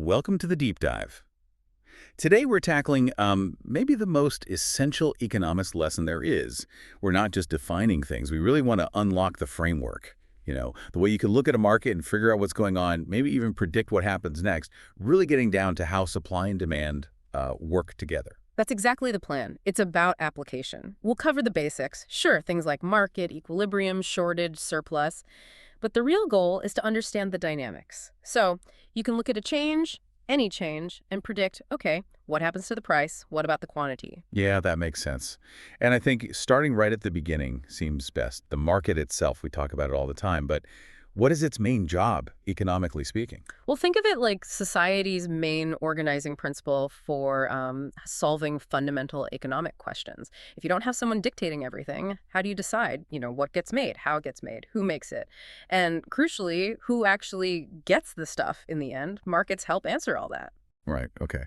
welcome to the Deep Dive. Today we're tackling maybe the most essential economics lesson there is. We're not just defining things. We really want to unlock the framework. The way you can look at a market and figure out what's going on, maybe even predict what happens next, really getting down to how supply and demand work together. That's exactly the plan. It's about application. We'll cover the basics. Sure, things like market, equilibrium, shortage, surplus. But the real goal is to understand the dynamics. So you can look at a change, any change, and predict, okay, what happens to the price? What about the quantity? Yeah, that makes sense. And I think starting right at the beginning seems best. The market itself, we talk about it all the time, but what is its main job, economically speaking? Well, think of it like society's main organizing principle for solving fundamental economic questions. If you don't have someone dictating everything, how do you decide, what gets made, how it gets made, who makes it? And crucially, who actually gets the stuff in the end? Markets help answer all that. Right, okay.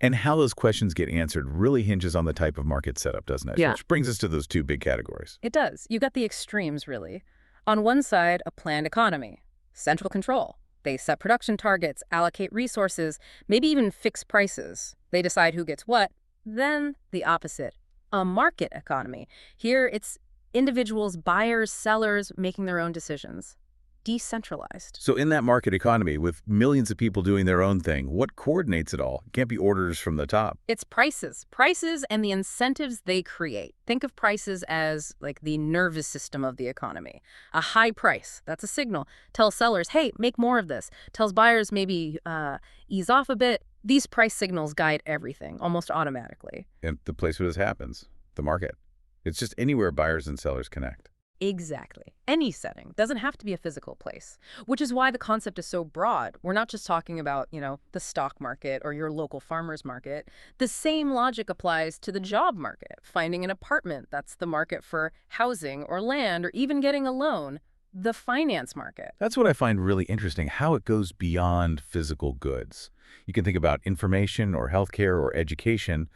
And how those questions get answered really hinges on the type of market setup, doesn't it? Yeah. Which brings us to those two big categories. It does. You got the extremes, really. On one side, a planned economy, central control. They set production targets, allocate resources, maybe even fix prices. They decide who gets what. Then the opposite, a market economy. Here, it's individuals, buyers, sellers making their own decisions. Decentralized. So in that market economy, with millions of people doing their own thing, what coordinates it all? It can't be orders from the top. It's prices and the incentives they create. Think of prices as like the nervous system of the economy. A high price, that's a signal. Tells sellers, hey, make more of this. Tells buyers maybe ease off a bit. These price signals guide everything almost automatically. And the place where this happens, the market. It's just anywhere buyers and sellers connect. Exactly. Any setting. Doesn't have to be a physical place, which is why the concept is so broad. We're not just talking about, the stock market or your local farmer's market. The same logic applies to the job market. Finding an apartment, that's the market for housing or land or even getting a loan. The finance market. That's what I find really interesting, how it goes beyond physical goods. You can think about information or healthcare or education,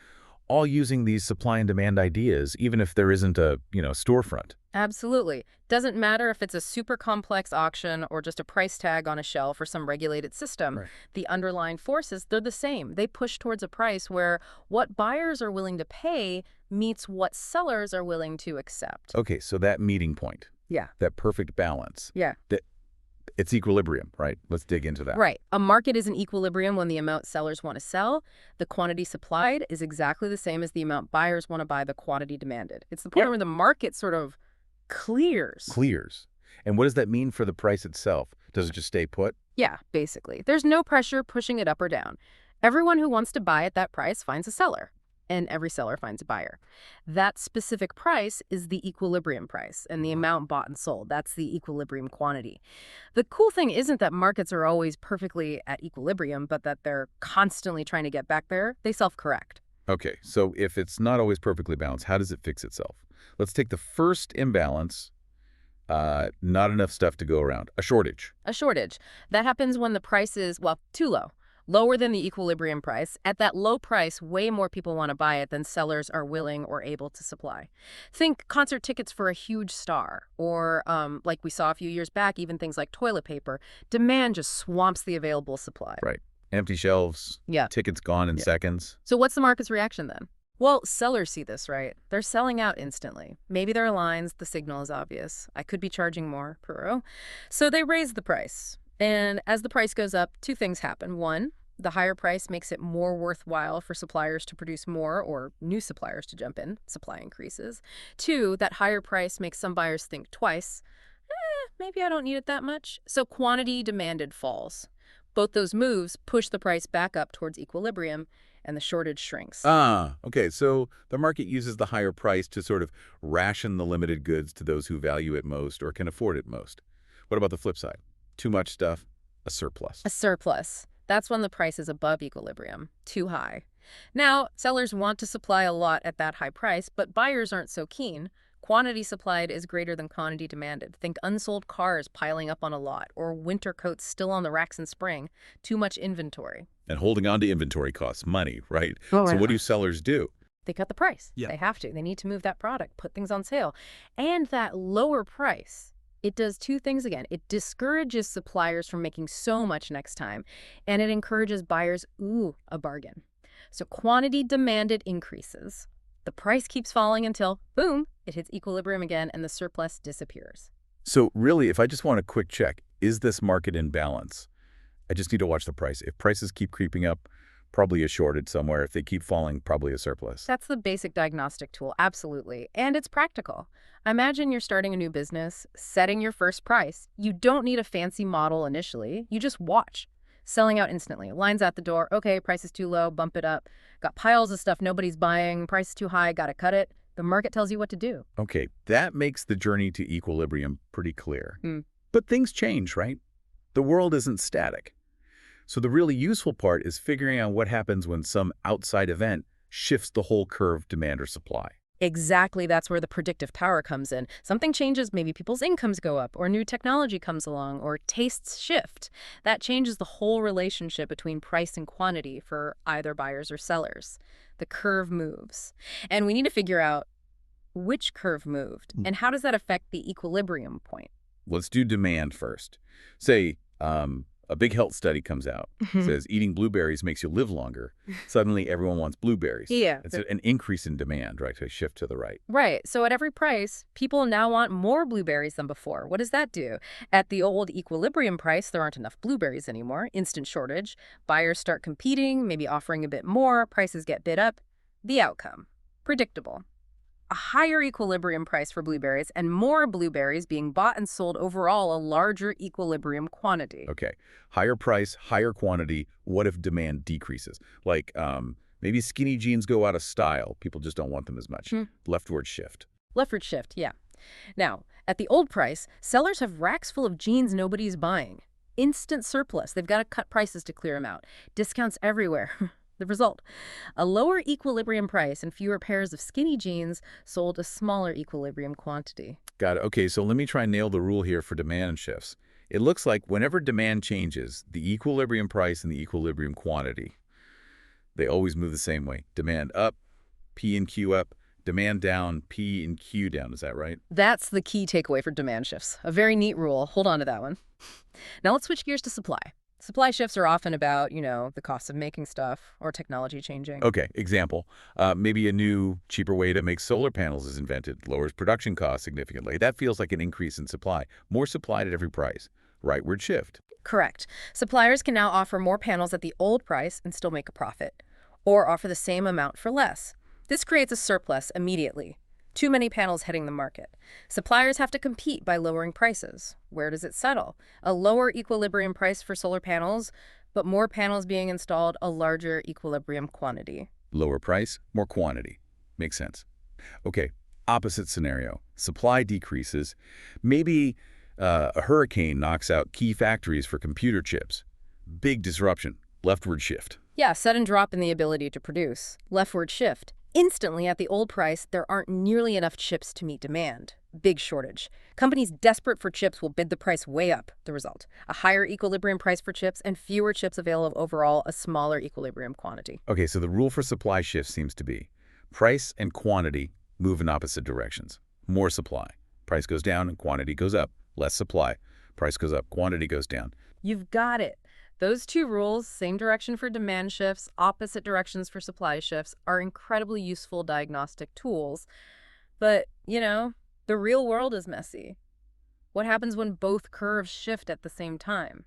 all using these supply and demand ideas, even if there isn't a, storefront. Absolutely. Doesn't matter if it's a super complex auction or just a price tag on a shelf or some regulated system. Right. The underlying forces, they're the same. They push towards a price where what buyers are willing to pay meets what sellers are willing to accept. Okay, so that meeting point, Yeah. that perfect balance, Yeah. it's equilibrium, right? Let's dig into that. Right. A market is in equilibrium when the amount sellers want to sell. The quantity supplied is exactly the same as the amount buyers want to buy, the quantity demanded. It's the point where the market sort of clears. And what does that mean for the price itself? Does it just stay put? Yeah, basically. There's no pressure pushing it up or down. Everyone who wants to buy at that price finds a seller, and every seller finds a buyer. That specific price is the equilibrium price, and the amount bought and sold, that's the equilibrium quantity. The cool thing isn't that markets are always perfectly at equilibrium, but that they're constantly trying to get back there. They self-correct. Okay, so if it's not always perfectly balanced, how does it fix itself? Let's take the first imbalance, not enough stuff to go around, a shortage. A shortage. That happens when the price is, too low. Lower than the equilibrium price. At that low price, way more people want to buy it than sellers are willing or able to supply. Think concert tickets for a huge star, or like we saw a few years back, even things like toilet paper. Demand just swamps the available supply. Right. Empty shelves, Yeah. tickets gone in seconds. So what's the market's reaction then? Well, sellers see this, right? They're selling out instantly. Maybe there are lines, the signal is obvious. I could be charging more per row. So they raise the price. And as the price goes up, two things happen. One, the higher price makes it more worthwhile for suppliers to produce more or new suppliers to jump in. Supply increases. Two, that higher price makes some buyers think twice. Maybe I don't need it that much. So quantity demanded falls. Both those moves push the price back up towards equilibrium, and the shortage shrinks. Okay, so the market uses the higher price to sort of ration the limited goods to those who value it most or can afford it most. What about the flip side? Too much stuff, a surplus. A surplus. That's when the price is above equilibrium, too high. Now, sellers want to supply a lot at that high price, but buyers aren't so keen. Quantity supplied is greater than quantity demanded. Think unsold cars piling up on a lot, or winter coats still on the racks in spring. Too much inventory. And holding on to inventory costs money, right? Oh, So right. what do sellers do? They cut the price. Yeah. They have to. They need to move that product, put things on sale. And that lower price It does two things again. It discourages suppliers from making so much next time, and it encourages buyers, ooh, a bargain. So quantity demanded increases. The price keeps falling until, boom, it hits equilibrium again and the surplus disappears. So really, if I just want a quick check, is this market in balance? I just need to watch the price. If prices keep creeping up, probably a shortage somewhere. If they keep falling, probably a surplus. That's the basic diagnostic tool, absolutely. And it's practical. Imagine you're starting a new business, setting your first price. You don't need a fancy model initially. You just watch. Selling out instantly. Lines out the door. Okay, price is too low, bump it up. Got piles of stuff nobody's buying. Price is too high, gotta cut it. The market tells you what to do. Okay, that makes the journey to equilibrium pretty clear. Hmm. But things change, right? The world isn't static. So the really useful part is figuring out what happens when some outside event shifts the whole curve, demand or supply. Exactly, that's where the predictive power comes in. Something changes, maybe people's incomes go up, or new technology comes along, or tastes shift. That changes the whole relationship between price and quantity for either buyers or sellers. The curve moves. And we need to figure out which curve moved, and how does that affect the equilibrium point? Let's do demand first. Say, a big health study comes out, says eating blueberries makes you live longer. Suddenly, everyone wants blueberries. Yeah. It's an increase in demand, right? So a shift to the right. Right. So at every price, people now want more blueberries than before. What does that do? At the old equilibrium price, there aren't enough blueberries anymore. Instant shortage. Buyers start competing, maybe offering a bit more. Prices get bid up. The outcome. Predictable. A higher equilibrium price for blueberries and more blueberries being bought and sold, overall a larger equilibrium quantity. Okay, higher price, higher quantity. What if demand decreases? Like maybe skinny jeans go out of style. People just don't want them as much. Leftward shift. Leftward shift, yeah. Now, at the old price, sellers have racks full of jeans nobody's buying. Instant surplus. They've got to cut prices to clear them out. Discounts everywhere. The result, a lower equilibrium price and fewer pairs of skinny jeans sold a smaller equilibrium quantity. Got it. Okay, so let me try and nail the rule here for demand shifts. It looks like whenever demand changes, the equilibrium price and the equilibrium quantity, they always move the same way. Demand up, P and Q up. Demand down, P and Q down. Is that right? That's the key takeaway for demand shifts. A very neat rule. Hold on to that one. Now let's switch gears to supply. Supply shifts are often about, the cost of making stuff or technology changing. Okay, example. Maybe a new, cheaper way to make solar panels is invented, lowers production costs significantly. That feels like an increase in supply. More supply at every price. Rightward shift. Correct. Suppliers can now offer more panels at the old price and still make a profit, or offer the same amount for less. This creates a surplus immediately. Too many panels hitting the market. Suppliers have to compete by lowering prices. Where does it settle? A lower equilibrium price for solar panels, but more panels being installed, a larger equilibrium quantity. Lower price, more quantity. Makes sense. Okay, opposite scenario. Supply decreases. Maybe a hurricane knocks out key factories for computer chips. Big disruption. Leftward shift. Yeah, sudden drop in the ability to produce. Leftward shift. Instantly, at the old price, there aren't nearly enough chips to meet demand. Big shortage. Companies desperate for chips will bid the price way up. The result, a higher equilibrium price for chips and fewer chips available, overall a smaller equilibrium quantity. Okay, so the rule for supply shifts seems to be price and quantity move in opposite directions. More supply. Price goes down and quantity goes up. Less supply. Price goes up, quantity goes down. You've got it. Those two rules, same direction for demand shifts, opposite directions for supply shifts, are incredibly useful diagnostic tools. But, the real world is messy. What happens when both curves shift at the same time?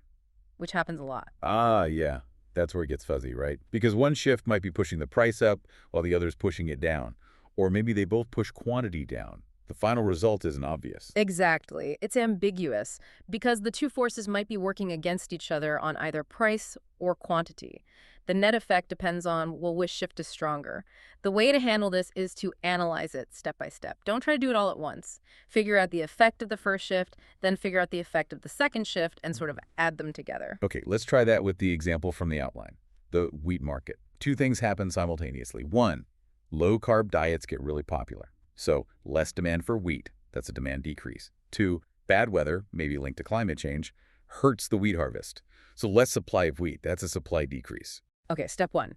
Which happens a lot. Ah, yeah. That's where it gets fuzzy, right? Because one shift might be pushing the price up while the other's pushing it down. Or maybe they both push quantity down. The final result isn't obvious. Exactly. It's ambiguous because the two forces might be working against each other on either price or quantity. The net effect depends on, which shift is stronger. The way to handle this is to analyze it step by step. Don't try to do it all at once. Figure out the effect of the first shift, then figure out the effect of the second shift and sort of add them together. Okay, let's try that with the example from the outline, the wheat market. Two things happen simultaneously. One, low-carb diets get really popular. So less demand for wheat, that's a demand decrease. Two, bad weather, maybe linked to climate change, hurts the wheat harvest. So less supply of wheat, that's a supply decrease. Okay, step one,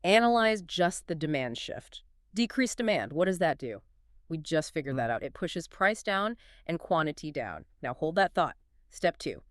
analyze just the demand shift. Decreased demand, what does that do? We just figured that out. It pushes price down and quantity down. Now hold that thought. Step 2.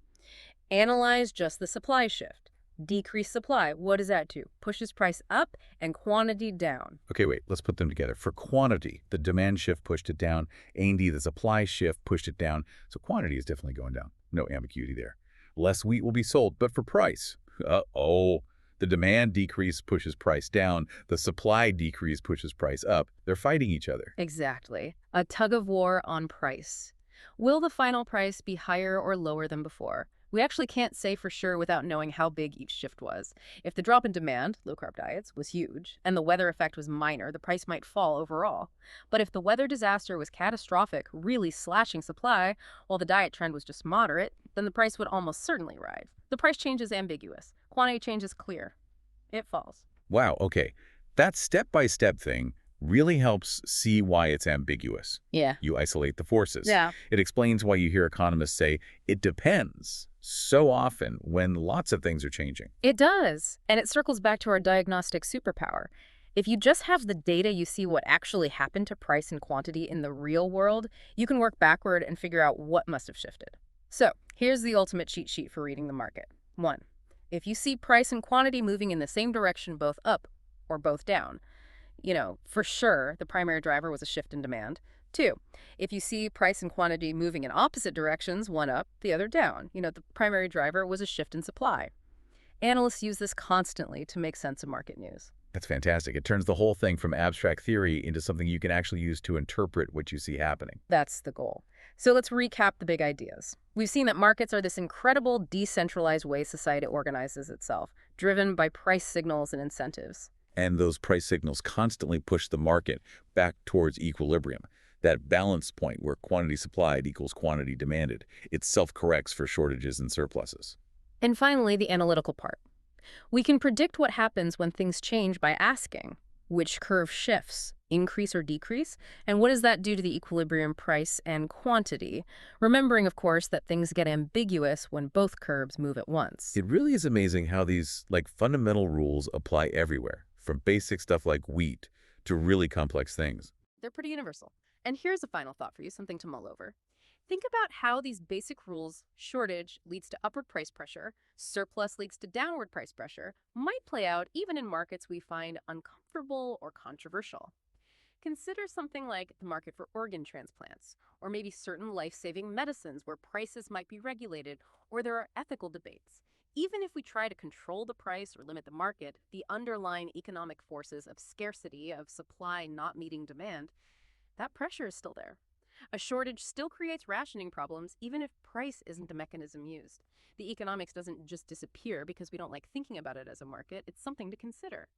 Analyze just the supply shift. Decrease supply. What does that do? Pushes price up and quantity down. Okay, wait, let's put them together. For quantity, the demand shift pushed it down. A&D, the supply shift, pushed it down. So quantity is definitely going down. No ambiguity there. Less wheat will be sold, but for price. Uh-oh. The demand decrease pushes price down. The supply decrease pushes price up. They're fighting each other. Exactly. A tug of war on price. Will the final price be higher or lower than before? We actually can't say for sure without knowing how big each shift was. If the drop in demand, low-carb diets, was huge, and the weather effect was minor, the price might fall overall. But if the weather disaster was catastrophic, really slashing supply, while the diet trend was just moderate, then the price would almost certainly rise. The price change is ambiguous. Quantity change is clear. It falls. Wow, okay. That step-by-step thing really helps see why it's ambiguous. Yeah. You isolate the forces. Yeah. It explains why you hear economists say, it depends, so often when lots of things are changing. It does. And it circles back to our diagnostic superpower. If you just have the data, you see what actually happened to price and quantity in the real world, you can work backward and figure out what must have shifted. So here's the ultimate cheat sheet for reading the market. 1. If you see price and quantity moving in the same direction, both up or both down, for sure, the primary driver was a shift in demand. 2, if you see price and quantity moving in opposite directions, one up, the other down, the primary driver was a shift in supply. Analysts use this constantly to make sense of market news. That's fantastic. It turns the whole thing from abstract theory into something you can actually use to interpret what you see happening. That's the goal. So let's recap the big ideas. We've seen that markets are this incredible decentralized way society organizes itself, driven by price signals and incentives. And those price signals constantly push the market back towards equilibrium, that balance point where quantity supplied equals quantity demanded. It self-corrects for shortages and surpluses. And finally, the analytical part. We can predict what happens when things change by asking which curve shifts, increase or decrease, and what does that do to the equilibrium price and quantity, remembering, of course, that things get ambiguous when both curves move at once. It really is amazing how these fundamental rules apply everywhere, from basic stuff like wheat to really complex things. They're pretty universal. And here's a final thought for you, something to mull over. Think about how these basic rules, shortage leads to upward price pressure, surplus leads to downward price pressure, might play out even in markets we find uncomfortable or controversial. Consider something like the market for organ transplants, or maybe certain life-saving medicines where prices might be regulated or there are ethical debates. Even if we try to control the price or limit the market, the underlying economic forces of scarcity, of supply not meeting demand, that pressure is still there. A shortage still creates rationing problems even if price isn't the mechanism used. The economics doesn't just disappear because we don't like thinking about it as a market. It's something to consider.